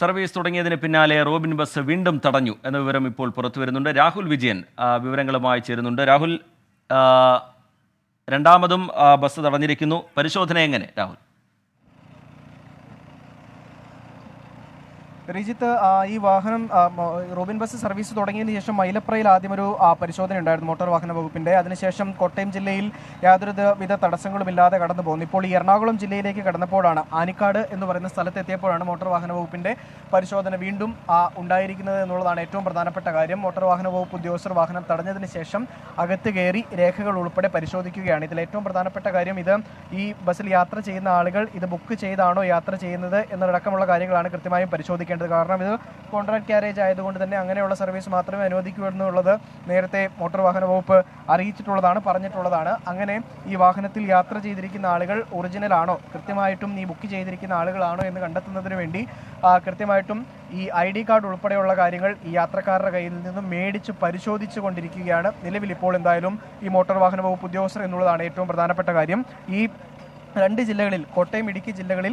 Service തുടങ്ങിയതിന് പിന്നാലെ Robin bus വീണ്ടും തടഞ്ഞു എന്ന വിവരം ഇപ്പോൾ പുറത്തു വരുന്നുണ്ട്. രാഹുൽ വിജയൻ വിവരങ്ങളുമായി ചേരുന്നുണ്ട്. രാഹുൽ, രണ്ടാമതും ബസ് തടഞ്ഞിരിക്കുന്നു. പരിശോധന എങ്ങനെ രാഹുൽ? രജിത്ത്, ഈ വാഹനം റോബിൻ ബസ് സർവീസ് തുടങ്ങിയതിന് ശേഷം മൈലപ്രയിൽ ആദ്യം ഒരു പരിശോധന ഉണ്ടായിരുന്നു മോട്ടോർ വാഹന വകുപ്പിൻ്റെ. അതിനുശേഷം കോട്ടയം ജില്ലയിൽ യാതൊരുവിധ തടസ്സങ്ങളുമില്ലാതെ കടന്നു പോകുന്നു. ഇപ്പോൾ ഈ എറണാകുളം ജില്ലയിലേക്ക് കടന്നപ്പോഴാണ്, ആനിക്കാട് എന്ന് പറയുന്ന സ്ഥലത്തെത്തിയപ്പോഴാണ് മോട്ടോർ വാഹന വകുപ്പിൻ്റെ പരിശോധന വീണ്ടും ഉണ്ടായിരിക്കുന്നത് എന്നുള്ളതാണ് ഏറ്റവും പ്രധാനപ്പെട്ട കാര്യം. മോട്ടോർ വാഹന വകുപ്പ് ഉദ്യോഗസ്ഥർ വാഹനം തടഞ്ഞതിന് ശേഷം അകത്ത് കയറി രേഖകൾ ഉൾപ്പെടെ പരിശോധിക്കുകയാണ്. ഇതിൽ ഏറ്റവും പ്രധാനപ്പെട്ട കാര്യം, ഇത് ഈ ബസ്സിൽ യാത്ര ചെയ്യുന്ന ആളുകൾ ഇത് ബുക്ക് ചെയ്താണോ യാത്ര ചെയ്യുന്നത് എന്നതടക്കമുള്ള കാര്യങ്ങളാണ് കൃത്യമായും പരിശോധിക്കേണ്ടത്. കാരണം ഇത് കോൺട്രാക്ട് ക്യാരേജ് ആയതുകൊണ്ട് തന്നെ അങ്ങനെയുള്ള സർവീസ് മാത്രമേ അനുവദിക്കൂ എന്നുള്ളത് നേരത്തെ മോട്ടോർ വാഹന വകുപ്പ് അറിയിച്ചിട്ടുള്ളതാണ്, പറഞ്ഞിട്ടുള്ളതാണ്. അങ്ങനെ ഈ വാഹനത്തിൽ യാത്ര ചെയ്തിരിക്കുന്ന ആളുകൾ ഒറിജിനൽ ആണോ, കൃത്യമായിട്ടും ഈ ബുക്ക് ചെയ്തിരിക്കുന്ന ആളുകളാണോ എന്ന് കണ്ടെത്തുന്നതിന് വേണ്ടി കൃത്യമായിട്ടും ഈ ID കാർഡ് ഉൾപ്പെടെയുള്ള കാര്യങ്ങൾ ഈ യാത്രക്കാരുടെ കയ്യിൽ നിന്നും മേടിച്ച് പരിശോധിച്ചു കൊണ്ടിരിക്കുകയാണ് നിലവിൽ. ഇപ്പോൾ എന്തായാലും ഈ മോട്ടോർ വാഹന വകുപ്പ് ഉദ്യോഗസ്ഥർ എന്നുള്ളതാണ് ഏറ്റവും പ്രധാനപ്പെട്ട കാര്യം. ഈ രണ്ട് ജില്ലകളിൽ, കോട്ടയം, ഇടുക്കി ജില്ലകളിൽ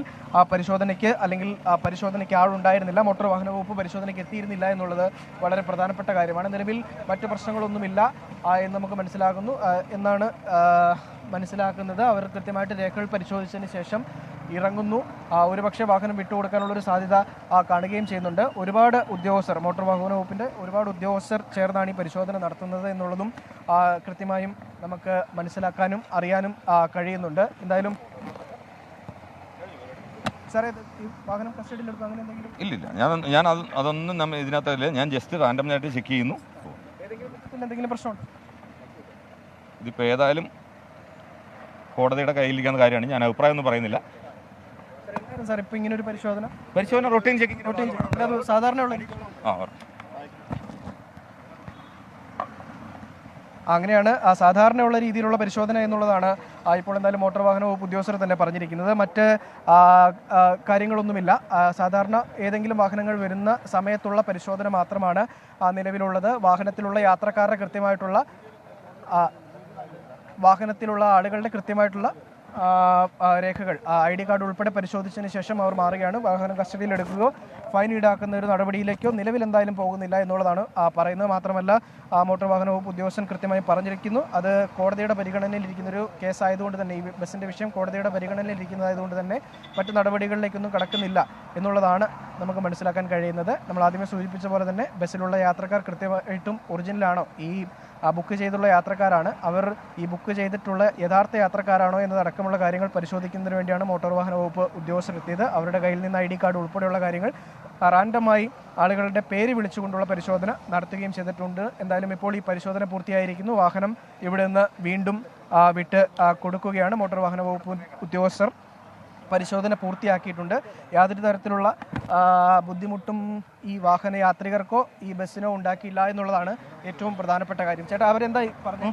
പരിശോധനയ്ക്ക് ആളുണ്ടായിരുന്നില്ല. മോട്ടോർ വാഹന വകുപ്പ് പരിശോധനയ്ക്ക് എത്തിയിരുന്നില്ല എന്നുള്ളത് വളരെ പ്രധാനപ്പെട്ട കാര്യമാണ്. നിലവിൽ മറ്റു പ്രശ്നങ്ങളൊന്നുമില്ല എന്ന് നമുക്ക് എന്നാണ് മനസ്സിലാക്കുന്നത്. അവർ കൃത്യമായിട്ട് രേഖകൾ പരിശോധിച്ചതിന് ശേഷം ഇറങ്ങുന്നു. ഒരുപക്ഷെ വാഹനം വിട്ടുകൊടുക്കാനുള്ളൊരു സാധ്യത കാണുകയും ചെയ്യുന്നുണ്ട്. ഒരുപാട് ഉദ്യോഗസ്ഥർ, മോട്ടോർ വാഹന വകുപ്പിൻ്റെ ഒരുപാട് ഉദ്യോഗസ്ഥർ ചേർന്നാണ് ഈ പരിശോധന നടത്തുന്നത് എന്നുള്ളതും കൃത്യമായും നമുക്ക് മനസ്സിലാക്കാനും അറിയാനും കഴിയുന്നുണ്ട്. എന്തായാലും സാറേ, ഈ വാഹനം കസ്റ്റഡിയിലെടുക്കും അങ്ങനെ എന്തെങ്കിലും? ഇല്ലില്ല, അതൊന്നും ഇതിനകത്തല്ല. ഞാൻ ജസ്റ്റ് റാൻഡമായിട്ട് ചെക്ക് ചെയ്യുന്നു. എന്തെങ്കിലും പ്രശ്നമുണ്ട്? ഇതിപ്പോൾ ഏതായാലും കോടതിയുടെ കയ്യിലിരിക്കുന്ന കാര്യമാണ്. ഞാൻ അഭിപ്രായം ഒന്നും പറയുന്നില്ല. സാർ, ഇപ്പോൾ ഇങ്ങനെ ഒരു പരിശോധന റൊട്ടീൻ ചെക്കിംഗ് സാധാരണയുള്ള അങ്ങനെയാണ് സാധാരണയുള്ള രീതിയിലുള്ള പരിശോധന എന്നുള്ളതാണ് ഇപ്പോൾ എന്തായാലും മോട്ടോർ വാഹന വകുപ്പ് ഉദ്യോഗസ്ഥർ തന്നെ പറഞ്ഞിരിക്കുന്നത്. മറ്റ് കാര്യങ്ങളൊന്നുമില്ല. സാധാരണ ഏതെങ്കിലും വാഹനങ്ങൾ വരുന്ന സമയത്തുള്ള പരിശോധന മാത്രമാണ് നിലവിലുള്ളത്. വാഹനത്തിലുള്ള യാത്രക്കാരുടെ കൃത്യമായിട്ടുള്ള വാഹനത്തിലുള്ള ആളുകളുടെ കൃത്യമായിട്ടുള്ള രേഖകൾ, ID കാർഡ് ഉൾപ്പെടെ പരിശോധിച്ചതിന് ശേഷം അവർ മാറുകയാണ്. വാഹനം കസ്റ്റഡിയിലെടുക്കുകയോ ഫൈൻ ഈടാക്കുന്ന ഒരു നടപടിയിലേക്കോ നിലവിൽ എന്തായാലും പോകുന്നില്ല എന്നുള്ളതാണ് പറയുന്നത്. മാത്രമല്ല, മോട്ടോർ വാഹന വകുപ്പ് ഉദ്യോഗസ്ഥൻ കൃത്യമായി പറഞ്ഞിരിക്കുന്നു, അത് കോടതിയുടെ പരിഗണനയിലിരിക്കുന്നൊരു കേസായതുകൊണ്ട് തന്നെ, ഈ ബസ്സിൻ്റെ വിഷയം കോടതിയുടെ പരിഗണനയിലിരിക്കുന്നതായതുകൊണ്ട് തന്നെ മറ്റു നടപടികളിലേക്കൊന്നും കടക്കുന്നില്ല എന്നുള്ളതാണ് നമുക്ക് മനസ്സിലാക്കാൻ കഴിയുന്നത്. നമ്മൾ ആദ്യമേ സൂചിപ്പിച്ച പോലെ തന്നെ ബസ്സിലുള്ള യാത്രക്കാർ കൃത്യമായിട്ടും ഒറിജിനലാണോ, ഈ ബുക്ക് ചെയ്തുള്ള യാത്രക്കാരാണ് അവർ, ഈ ബുക്ക് ചെയ്തിട്ടുള്ള യഥാർത്ഥ യാത്രക്കാരാണോ എന്നതടക്കമുള്ള കാര്യങ്ങൾ പരിശോധിക്കുന്നതിന് വേണ്ടിയാണ് മോട്ടോർ വാഹന വകുപ്പ് ഉദ്യോഗസ്ഥർ എത്തിയത്. അവരുടെ കയ്യിൽ നിന്ന് ID കാർഡ് ഉൾപ്പെടെയുള്ള കാര്യങ്ങൾ റാൻഡമായി ആളുകളുടെ പേര് വിളിച്ചുകൊണ്ടുള്ള പരിശോധന നടത്തുകയും ചെയ്തിട്ടുണ്ട്. എന്തായാലും ഇപ്പോൾ ഈ പരിശോധന പൂർത്തിയായിരിക്കുന്നു. വാഹനം ഇവിടെ നിന്ന് വീണ്ടും വിട്ട് കൊടുക്കുകയാണ്. മോട്ടോർ വാഹന വകുപ്പ് ഉദ്യോഗസ്ഥർ പരിശോധന പൂർത്തിയാക്കിയിട്ടുണ്ട്. യാതൊരു തരത്തിലുള്ള ബുദ്ധിമുട്ടും ഈ വാഹനയാത്രികർക്കോ ഈ ബസ്സിനോ ഉണ്ടാക്കിയില്ല എന്നുള്ളതാണ് ഏറ്റവും പ്രധാനപ്പെട്ട കാര്യം. ചേട്ടാ, അവരെന്തായി പറഞ്ഞു?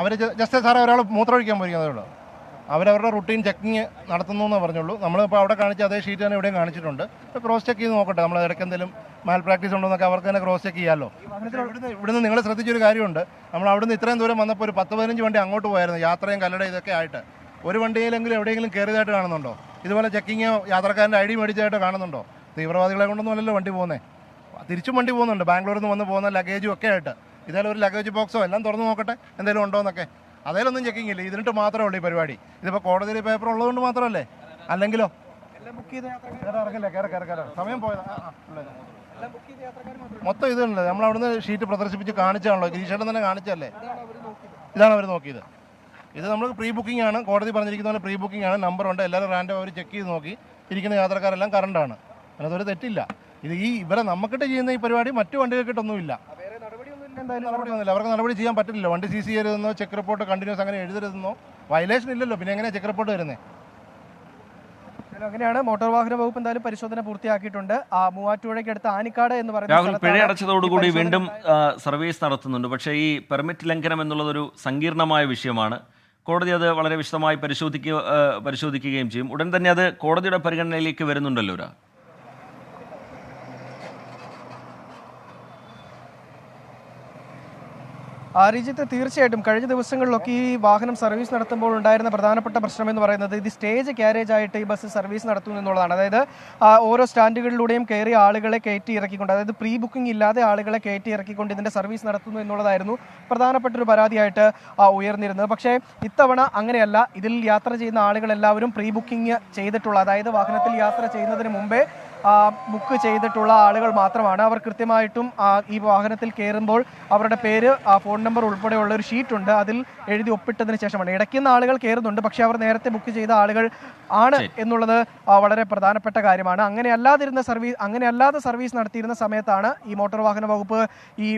അവർ ജസ്റ്റ് സാറേ ഒരാൾ മൂത്രമൊഴിക്കാൻ പോയിരിക്കുന്നതേ ഉള്ളൂ. അവരവരുടെ റുട്ടീൻ ചെക്കിങ് നടത്തുന്നു എന്ന് പറഞ്ഞുള്ളൂ. നമ്മളിപ്പോൾ അവിടെ കാണിച്ച അതേ ഷീറ്റ് തന്നെ ഇവിടെയും കാണിച്ചിട്ടുണ്ട്. ഇപ്പോൾ ക്രോസ് ചെക്ക് ചെയ്ത് നോക്കട്ടെ, നമ്മൾ ഇടയ്ക്ക് എന്തെങ്കിലും മാൽ പ്രാക്ടീസ് ഉണ്ടോ എന്നൊക്കെ അവർക്ക് തന്നെ ക്രോസ് ചെക്ക് ചെയ്യാമല്ലോ. ഇവിടുന്ന് നിങ്ങൾ ശ്രദ്ധിച്ചൊരു കാര്യമുണ്ട്, നമ്മൾ അവിടുന്ന് ഇത്രയും ദൂരം വന്നപ്പോൾ ഒരു 10-15 വണ്ടി അങ്ങോട്ട് പോയായിരുന്നു, യാത്രയും കല്ലട ഇതൊക്കെ ആയിട്ട്. ഒരു വണ്ടിയിലെങ്കിലും എവിടെയെങ്കിലും കയറിയതായിട്ട് കാണുന്നുണ്ടോ? ഇതുപോലെ ചെക്കിങ്ങോ യാത്രക്കാരൻ്റെ ID മേടിച്ചതായിട്ട് കാണുന്നുണ്ടോ? തീവ്രവാദികളെ കൊണ്ടൊന്നും അല്ലല്ലോ വണ്ടി പോകുന്നത്. തിരിച്ചും വണ്ടി പോകുന്നുണ്ട്, ബാംഗ്ലൂരിൽ നിന്ന് വന്ന് പോകുന്ന ലഗേജും ഒക്കെ ആയിട്ട്. ഇതേലും ഒരു ലഗേജ് ബോക്സോ എല്ലാം തുറന്ന് നോക്കട്ടെ എന്തെങ്കിലും ഉണ്ടോ എന്നൊക്കെ. അതേലൊന്നും ചെക്കിങ് ഇല്ല. ഇതിനിട്ട് മാത്രമേ ഉള്ളൂ ഈ പരിപാടി. ഇതിപ്പോൾ കോടതിയിൽ പേപ്പർ ഉള്ളതുകൊണ്ട് മാത്രമല്ലേ, അല്ലെങ്കിലോ ഇറങ്ങില്ല. കയറി സമയം പോയതാ. മൊത്തം ഇതുണ്ട്. നമ്മൾ അവിടുന്ന് ഷീറ്റ് പ്രദർശിപ്പിച്ച് കാണിച്ചാണല്ലോ, ഗിരീഷേട്ടൻ തന്നെ കാണിച്ചല്ലേ. ഇതാണ് അവർ നോക്കിയത്. ഇത് നമ്മൾ പ്രീ ബുക്കിംഗ് ആണ്, കോടതി പറഞ്ഞിരിക്കുന്ന പോലെ പ്രീ ബുക്കിംഗ് ആണ്. നമ്പറുണ്ട്, എല്ലാവരും റാൻഡം അവർ ചെക്ക് ചെയ്ത് നോക്കി. ഇരിക്കുന്ന യാത്രക്കാരെല്ലാം കറണ്ടാണ്, അതിനകത്തൊരു തെറ്റില്ല. ഇത് ഇവരെ നമുക്കിട്ട് ചെയ്യുന്ന ഈ പരിപാടി മറ്റു വണ്ടികൾക്കിട്ടൊന്നുമില്ല. നടപടിയൊന്നുമില്ല. അവർക്ക് നടപടി ചെയ്യാൻ പറ്റില്ല. വണ്ടി CC ചെയ്തതെന്നോ ചെക്ക് റിപ്പോർട്ട് കണ്ടിന്യൂസ് അങ്ങനെ എഴുതരുതെന്നോ വയലേഷൻ ഇല്ലല്ലോ, പിന്നെ എങ്ങനെയാണ് ചെക്ക് റിപ്പോർട്ട് വരുന്നത്? അങ്ങനെയാണ്. മോട്ടോർ വാഹന വകുപ്പ് എന്തായാലും പരിശോധന പൂർത്തിയാക്കിയിട്ടുണ്ട്. മൂവാറ്റുപുഴയ്ക്ക് അടുത്ത് ആനിക്കാട് എന്ന് പറയുന്ന രാഹുൽ, പിഴയടച്ചതോടുകൂടി വീണ്ടും സർവീസ് നടത്തുന്നുണ്ട്. പക്ഷേ ഈ പെർമിറ്റ് ലംഘനം എന്നുള്ളതൊരു സങ്കീർണമായ വിഷയമാണ്. കോടതി അത് വളരെ വിശദമായി പരിശോധിക്കുകയും ചെയ്യും. ഉടൻ തന്നെ അത് കോടതിയുടെ പരിഗണനയിലേക്ക് വരുന്നുണ്ടല്ലോ. റിജിത്ത്, തീർച്ചയായിട്ടും കഴിഞ്ഞ ദിവസങ്ങളിലൊക്കെ ഈ വാഹനം സർവീസ് നടത്തുമ്പോൾ ഉണ്ടായിരുന്ന പ്രധാനപ്പെട്ട പ്രശ്നം എന്ന് പറയുന്നത് ഇത് സ്റ്റേജ് ക്യാരേജ് ആയിട്ട് ഈ ബസ് സർവീസ് നടത്തുന്നു എന്നുള്ളതാണ്. അതായത് ഓരോ സ്റ്റാൻഡുകളിലൂടെയും കയറി ആളുകളെ കയറ്റി ഇറക്കിക്കൊണ്ട്, അതായത് പ്രീ ബുക്കിംഗ് ഇല്ലാതെ ആളുകളെ കയറ്റി ഇറക്കിക്കൊണ്ട് ഇതിന്റെ സർവീസ് നടത്തുന്നു എന്നുള്ളതായിരുന്നു പ്രധാനപ്പെട്ട ഒരു പരാതിയായിട്ട് ഉയർന്നിരുന്നത്. പക്ഷേ ഇത്തവണ അങ്ങനെയല്ല. ഇതിൽ യാത്ര ചെയ്യുന്ന ആളുകളെല്ലാവരും പ്രീ ബുക്കിംഗ് ചെയ്തിട്ടുള്ള, അതായത് വാഹനത്തിൽ യാത്ര ചെയ്യുന്നതിന് മുമ്പേ ബുക്ക് ചെയ്തിട്ടുള്ള ആളുകൾ മാത്രമാണ്. അവർ കൃത്യമായിട്ടും ഈ വാഹനത്തിൽ കയറുമ്പോൾ അവരുടെ പേര്, ഫോൺ നമ്പർ ഉൾപ്പെടെയുള്ള ഒരു ഷീറ്റ് ഉണ്ട്, അതിൽ എഴുതി ഒപ്പിട്ടതിന് ശേഷമാണ്. ഇടയ്ക്കുന്ന ആളുകൾ കയറുന്നുണ്ട്, പക്ഷേ അവർ നേരത്തെ ബുക്ക് ചെയ്ത ആളുകൾ ആണ് എന്നുള്ളത് വളരെ പ്രധാനപ്പെട്ട കാര്യമാണ്. അങ്ങനെയല്ലാതെ സർവീസ് നടത്തിയിരുന്ന സമയത്താണ് ഈ മോട്ടോർ വാഹന വകുപ്പ് ഈ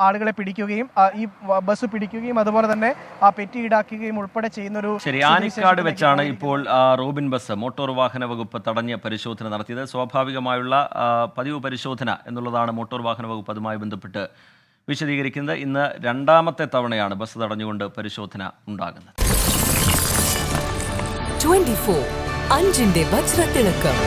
ആളുകളെ പിടിക്കുകയും ഈ ബസ് പിടിക്കുകയും അതുപോലെ തന്നെ പെറ്റി ഈടാക്കുകയും ഉൾപ്പെടെ ചെയ്യുന്നൊരു. ശരി, ആനിക്കാട് വെച്ചാണ് ഇപ്പോൾ റോബിൻ ബസ് മോട്ടോർ വാഹന വകുപ്പ് തടഞ്ഞ പരിശോധന നടത്തിയത്. സ്വാഭാവികമായുള്ള പതിവ് പരിശോധന എന്നുള്ളതാണ് മോട്ടോർ വാഹന വകുപ്പ് അതുമായി ബന്ധപ്പെട്ട് വിശദീകരിക്കുന്നത്. ഇന്ന് രണ്ടാമത്തെ തവണയാണ് ബസ് തടഞ്ഞുകൊണ്ട് പരിശോധന ഉണ്ടാകുന്നത്. 24 അഞ്ചിന്റെ വജ്രത്തിളക്കം.